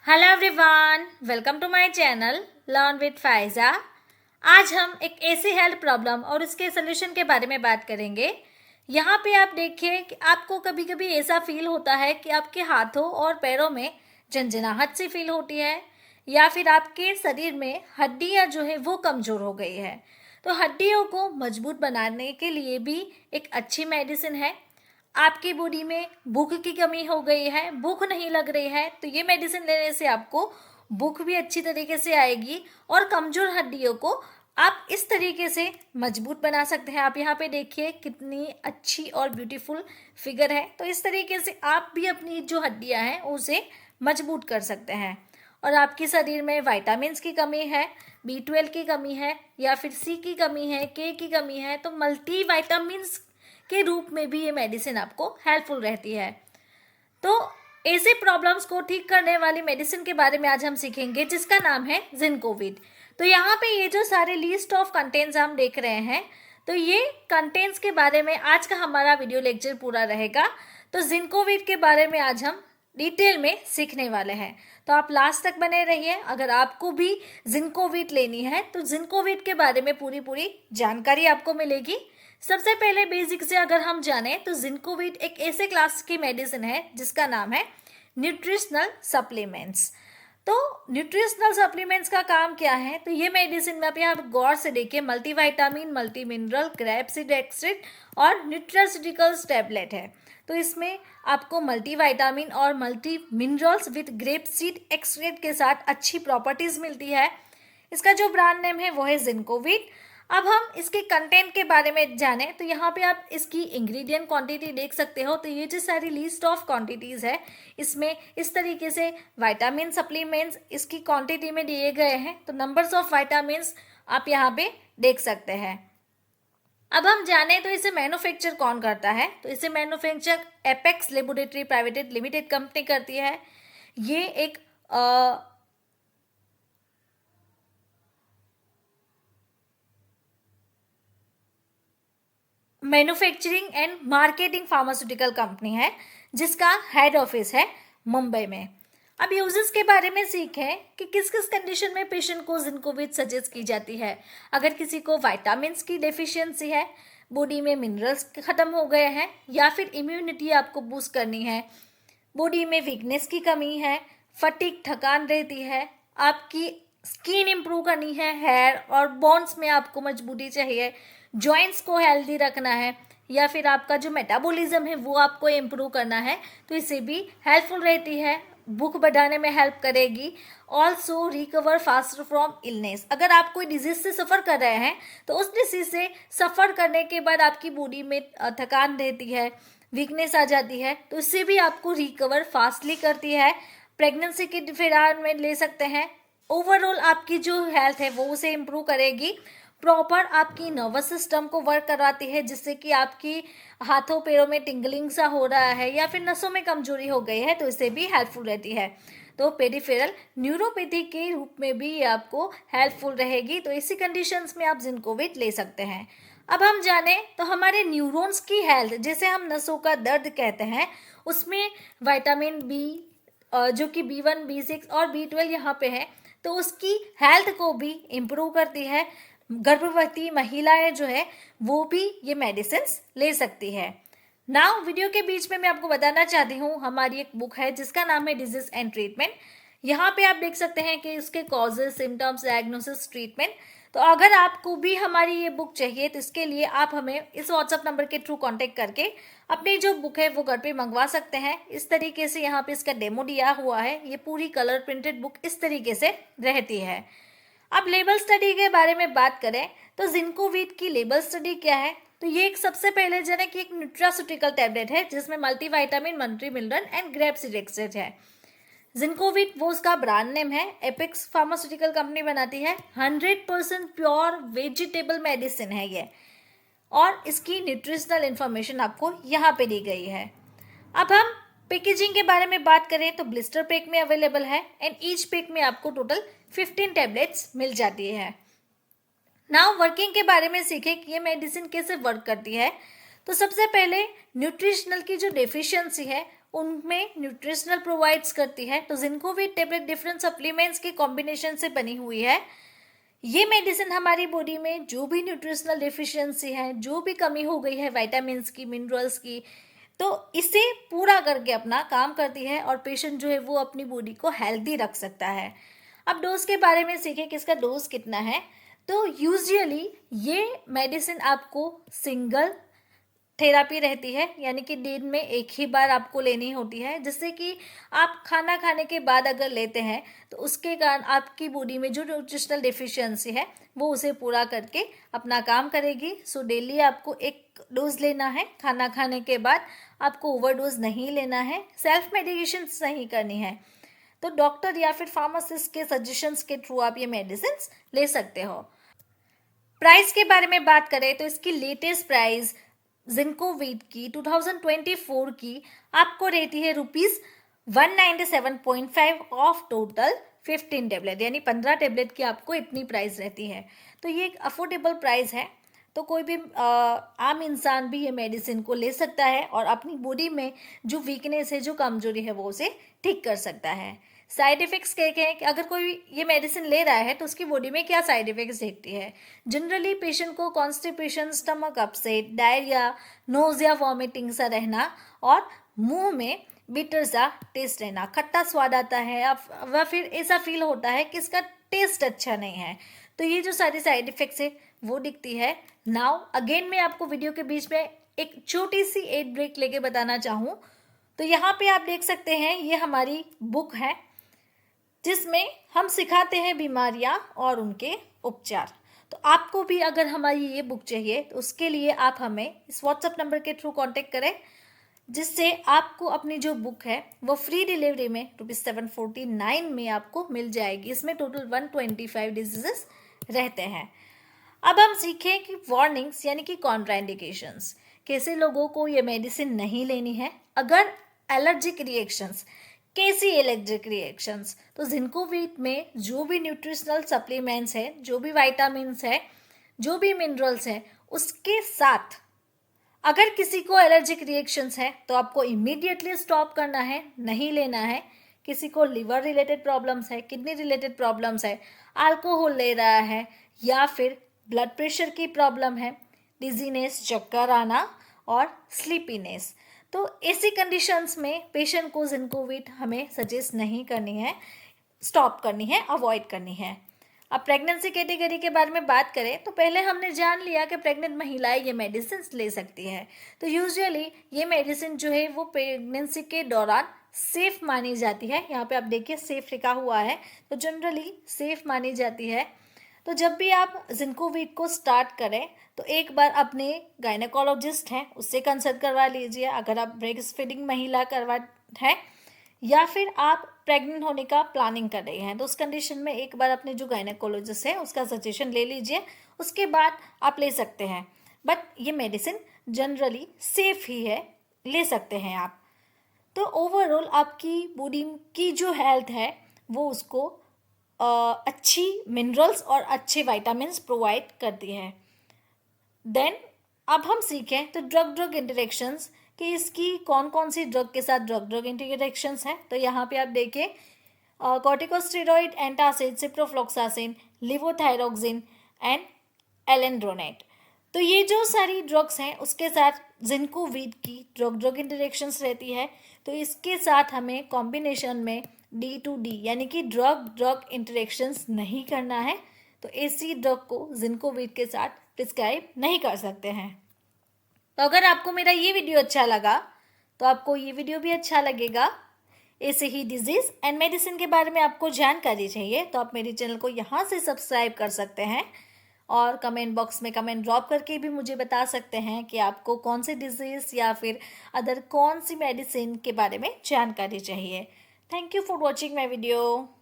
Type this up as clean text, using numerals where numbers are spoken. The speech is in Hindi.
Hello everyone, welcome to my channel learn with Faiza. आज हम एक ऐसी हेल्थ प्रॉब्लम और उसके सोल्यूशन के बारे में बात करेंगे। यहाँ पे आप देखिए कि आपको कभी कभी ऐसा फील होता है कि आपके हाथों और पैरों में झंझनाहट सी फील होती है या फिर आपके शरीर में हड्डियाँ जो है वो कमज़ोर हो गई है। तो हड्डियों को मजबूत बनाने के लिए भी एक अच्छी मेडिसिन है। आपकी बॉडी में भूख की कमी हो गई है, भूख नहीं लग रही है, तो ये मेडिसिन लेने से आपको भूख भी अच्छी तरीके से आएगी और कमजोर हड्डियों को आप इस तरीके से मजबूत बना सकते हैं। आप यहाँ पे देखिए कितनी अच्छी और ब्यूटीफुल फिगर है। तो इस तरीके से आप भी अपनी जो हड्डियाँ हैं उसे मजबूत कर सकते हैं। और आपके शरीर में विटामिन्स की कमी है, B12 की कमी है या फिर C की कमी है, K की कमी है, तो मल्टी विटामिन्स के रूप में भी ये मेडिसिन आपको हेल्पफुल रहती है। तो ऐसे प्रॉब्लम्स को ठीक करने वाली मेडिसिन के बारे में आज हम सीखेंगे, जिसका नाम है जिंकोविट। तो यहाँ पे ये जो सारे लिस्ट ऑफ कंटेंट्स हम देख रहे हैं, तो ये कंटेंट्स के बारे में आज का हमारा वीडियो लेक्चर पूरा रहेगा। तो जिंकोविट के बारे में आज हम डिटेल में सीखने वाले हैं, तो आप लास्ट तक बने रहिए। अगर आपको भी जिंकोविट लेनी है तो जिंकोविट के बारे में पूरी जानकारी आपको मिलेगी। सबसे पहले बेसिक से अगर हम जाने तो जिंकोविट एक ऐसे क्लास की मेडिसिन है जिसका नाम है न्यूट्रिशनल सप्लीमेंट्स। तो न्यूट्रिशनल सप्लीमेंट्स का काम क्या है, तो ये मेडिसिन में आप गौर से देखिए multivitamin, multi mineral, grapeseed extract और न्यूट्रास्यूटिकल्स टैबलेट है। तो इसमें आपको मल्टीविटामिन और multi minerals with grapeseed extract के साथ अच्छी प्रॉपर्टीज मिलती है। इसका जो ब्रांड नेम है वो है जिंकोविट। अब हम इसके कंटेंट के बारे में जाने तो यहाँ पे आप इसकी इंग्रेडिएंट क्वांटिटी देख सकते हो। तो ये जो सारी लिस्ट ऑफ क्वांटिटीज़ है, इसमें इस तरीके से विटामिन सप्लीमेंट्स इसकी क्वांटिटी में दिए गए हैं। तो नंबर्स ऑफ विटामिन्स आप यहाँ पे देख सकते हैं। अब हम जाने तो इसे मैन्युफैक्चर कौन करता है, तो इसे manufacture apex laboratory private limited company करती है। ये एक manufacturing and marketing pharmaceutical company है जिसका हेड ऑफिस है मुंबई में। अब यूजेस के बारे में सीखें कि किस किस कंडीशन में पेशेंट को जिंकोविट सजेस्ट की जाती है। अगर किसी को विटामिन्स की डेफिशिएंसी है, बॉडी में मिनरल्स खत्म हो गए हैं या फिर इम्यूनिटी आपको बूस्ट करनी है, बॉडी में वीकनेस की कमी है, फटीग थकान रहती है, आपकी स्किन इंप्रूव करनी है, हेयर और बोन्स में आपको मजबूती चाहिए, जॉइंट्स को हेल्दी रखना है या फिर आपका जो मेटाबॉलिज्म है वो आपको इम्प्रूव करना है, तो इसे भी हेल्पफुल रहती है। भूख बढ़ाने में हेल्प करेगी। Also recover faster from illness. अगर आप कोई डिजीज से सफ़र कर रहे हैं तो उस डिजीज से सफ़र करने के बाद आपकी बॉडी में थकान रहती है, वीकनेस आ जाती है, तो इससे भी आपको रिकवर फास्टली करती है। प्रेगनेंसी के दौरान में ले सकते हैं। ओवरऑल आपकी जो हेल्थ है वो उसे इम्प्रूव करेगी। प्रॉपर आपकी नर्वस सिस्टम को वर्क करवाती है, जिससे कि आपकी हाथों पैरों में टिंगलिंग सा हो रहा है या फिर नसों में कमजोरी हो गई है तो इसे भी हेल्पफुल रहती है। तो पेरिफेरल न्यूरोपैथी के रूप में भी ये आपको हेल्पफुल रहेगी। तो इसी कंडीशंस में आप जिंकोविट ले सकते हैं। अब हम जाने तो हमारे न्यूरॉन्स की हेल्थ, जैसे हम नसों का दर्द कहते हैं, उसमें विटामिन बी जो कि B1, B6 और B12 यहाँ पे है, तो उसकी हेल्थ को भी इम्प्रूव करती है। गर्भवती महिलाएं जो है वो भी ये मेडिसिन ले सकती है। नाउ वीडियो के बीच में मैं आपको बताना चाहती हूँ, हमारी एक बुक है जिसका नाम है डिजीज एंड ट्रीटमेंट। यहाँ पे आप देख सकते हैं कि इसके कॉजेज, सिम्टम्स, डायग्नोसिस, ट्रीटमेंट। तो अगर आपको भी हमारी ये बुक चाहिए तो इसके लिए आप हमें इस व्हाट्सएप नंबर के थ्रू कांटेक्ट करके अपनी जो बुक है वो घर पे मंगवा सकते हैं। इस तरीके से यहाँ पे इसका डेमो दिया हुआ है। ये पूरी कलर प्रिंटेड बुक इस तरीके से रहती है। अब लेबल स्टडी के बारे में बात करें तो जिंकोविट की लेबल स्टडी क्या है, तो ये एक सबसे पहले जाने कि एक न्यूट्रास्यूटिकल टैबलेट है जिसमें multivitamin, multi mineral and grapeseed extract है। जिंकोविट वो उसका ब्रांड नेम है। एपेक्स फार्मास्यूटिकल कंपनी बनाती है। 100% प्योर वेजिटेबल मेडिसिन है ये, और इसकी न्यूट्रिशनल इंफॉर्मेशन आपको यहाँ पे दी गई है। अब हम पैकेजिंग के बारे में बात करें तो ब्लिस्टर पैक में अवेलेबल है एंड ईच पैक में आपको टोटल 15 टैबलेट्स मिल जाती है। नाउ वर्किंग के बारे में सीखें कि ये मेडिसिन कैसे वर्क करती है। तो सबसे पहले न्यूट्रिशनल की जो डेफिशिएंसी है उनमें न्यूट्रिशनल प्रोवाइड्स करती है। तो जिंकोविट टेबलेट डिफरेंट सप्लीमेंट्स के कॉम्बिनेशन से बनी हुई है। ये मेडिसिन हमारी बॉडी में जो भी न्यूट्रिशनल डिफिशियंसी है, जो भी कमी हो गई है विटामिन्स की, मिनरल्स की, तो इसे पूरा करके अपना काम करती है और पेशेंट जो है वो अपनी बॉडी को हेल्दी रख सकता है। अब डोज के बारे में सीखें कि इसका डोज कितना है। तो यूजुअली ये मेडिसिन आपको सिंगल थेरापी रहती है, यानी कि दिन में एक ही बार आपको लेनी होती है, जिससे कि आप खाना खाने के बाद अगर लेते हैं तो उसके कारण आपकी बॉडी में जो न्यूट्रिशनल डिफिशियंसी है वो उसे पूरा करके अपना काम करेगी। सो डेली आपको एक डोज लेना है, खाना खाने के बाद आपको ओवरडोज नहीं लेना है, सेल्फ मेडिकेशन नहीं करनी है। तो डॉक्टर या फिर फार्मासिस्ट के सजेशंस के थ्रू आप ये मेडिसिन ले सकते हो। प्राइस के बारे में बात करें तो इसकी लेटेस्ट प्राइस जिंकोविट की 2024 की आपको रहती है ₹197.5 ऑफ टोटल 15 टेबलेट, यानी 15 टेबलेट की आपको इतनी प्राइस रहती है। तो ये एक अफोर्डेबल प्राइस है, तो कोई भी आम इंसान भी ये मेडिसिन को ले सकता है और अपनी बॉडी में जो वीकनेस है, जो कमजोरी है, वो उसे ठीक कर सकता है। साइड इफेक्ट्स क्या क्या है कि अगर कोई ये मेडिसिन ले रहा है तो उसकी बॉडी में क्या साइड इफेक्ट्स देखती है। जनरली पेशेंट को constipation, stomach upset, diarrhoea, nausea, vomiting सा रहना और मुंह में बिटर सा टेस्ट रहना, खट्टा स्वाद आता है या फिर ऐसा फील होता है कि इसका टेस्ट अच्छा नहीं है। तो ये जो सारी साइड इफेक्ट्स है वो दिखती है। नाउ अगेन मैं आपको वीडियो के बीच में एक छोटी सी एड ब्रेक लेके बताना चाहूँ। तो यहाँ पे आप देख सकते हैं ये हमारी बुक है जिसमें हम सिखाते हैं बीमारियां और उनके उपचार। तो आपको भी अगर हमारी ये बुक चाहिए तो उसके लिए आप हमें इस व्हाट्सएप नंबर के थ्रू कांटेक्ट करें, जिससे आपको अपनी जो बुक है वो फ्री डिलीवरी में ₹749 में आपको मिल जाएगी। इसमें टोटल 125 डिजीजेस रहते हैं। अब हम सीखें कि वार्निंग्स यानी कि कॉन्ट्राइंडिकेशंस, कैसे लोगों को ये मेडिसिन नहीं लेनी है। अगर एलर्जिक रिएक्शंस, कैसी एलर्जिक रिएक्शंस, तो जिंकोविट में जो भी न्यूट्रिशनल सप्लीमेंट्स है, जो भी विटामिन्स है, जो भी मिनरल्स हैं, उसके साथ अगर किसी को एलर्जिक रिएक्शंस है तो आपको इमीडिएटली स्टॉप करना है, नहीं लेना है। किसी को लिवर रिलेटेड प्रॉब्लम्स है, किडनी रिलेटेड प्रॉब्लम्स है, अल्कोहल ले रहा है या फिर ब्लड प्रेशर की प्रॉब्लम है, डिजीनेस, चक्कर आना और स्लीपीनेस, तो ऐसी कंडीशंस में पेशेंट को जिंकोविट हमें सजेस्ट नहीं करनी है, स्टॉप करनी है, अवॉइड करनी है। अब प्रेगनेंसी कैटेगरी के बारे में बात करें तो पहले हमने जान लिया कि प्रेग्नेंट महिलाएं ये मेडिसिन ले सकती है। तो यूजुअली ये मेडिसिन जो है वो प्रेगनेंसी के दौरान सेफ मानी जाती है। यहाँ पे आप देखिए सेफ लिखा हुआ है, तो जनरली सेफ मानी जाती है। तो जब भी आप जिंकोविट को स्टार्ट करें तो एक बार अपने गायनेकोलॉजिस्ट हैं उससे कंसल्ट करवा लीजिए, अगर आप ब्रेस्ट फीडिंग महिला करवा है या फिर आप प्रेग्नेंट होने का प्लानिंग कर रही हैं, तो उस कंडीशन में एक बार अपने जो गायनेकोलॉजिस्ट है उसका सजेशन ले लीजिए, उसके बाद आप ले सकते हैं। बट ये मेडिसिन जनरली सेफ ही है, ले सकते हैं आप। तो ओवरऑल आपकी बॉडी की जो हेल्थ है वो उसको अच्छी मिनरल्स और अच्छे विटामिन्स प्रोवाइड करती है। देन अब हम सीखें तो ड्रग इंटरेक्शंस कि इसकी कौन कौन सी ड्रग के साथ ड्रग इंटरेक्शंस हैं। तो यहाँ पे आप देखिए कॉर्टिकोस्टेरॉइड, एंटासिड, सिप्रोफ्लॉक्सासिन, लिवोथायरोक्सिन एंड एलेंड्रोनेट। तो ये जो सारी ड्रग्स हैं उसके साथ जिंकोविट की ड्रग इंटरेक्शंस रहती है। तो इसके साथ हमें कॉम्बिनेशन में D2D यानी कि ड्रग इंटरेक्शंस नहीं करना है। तो ऐसी ड्रग को जिंकोविट के साथ प्रिस्क्राइब नहीं कर सकते हैं। तो अगर आपको मेरा ये वीडियो अच्छा लगा तो आपको ये वीडियो भी अच्छा लगेगा। ऐसे ही डिजीज एंड मेडिसिन के बारे में आपको जानकारी चाहिए तो आप मेरे चैनल को यहाँ से सब्सक्राइब कर सकते हैं और कमेंट बॉक्स में कमेंट ड्रॉप करके भी मुझे बता सकते हैं कि आपको कौन सी डिजीज या फिर अदर कौन सी मेडिसिन के बारे में जानकारी चाहिए। Thank you for watching my video.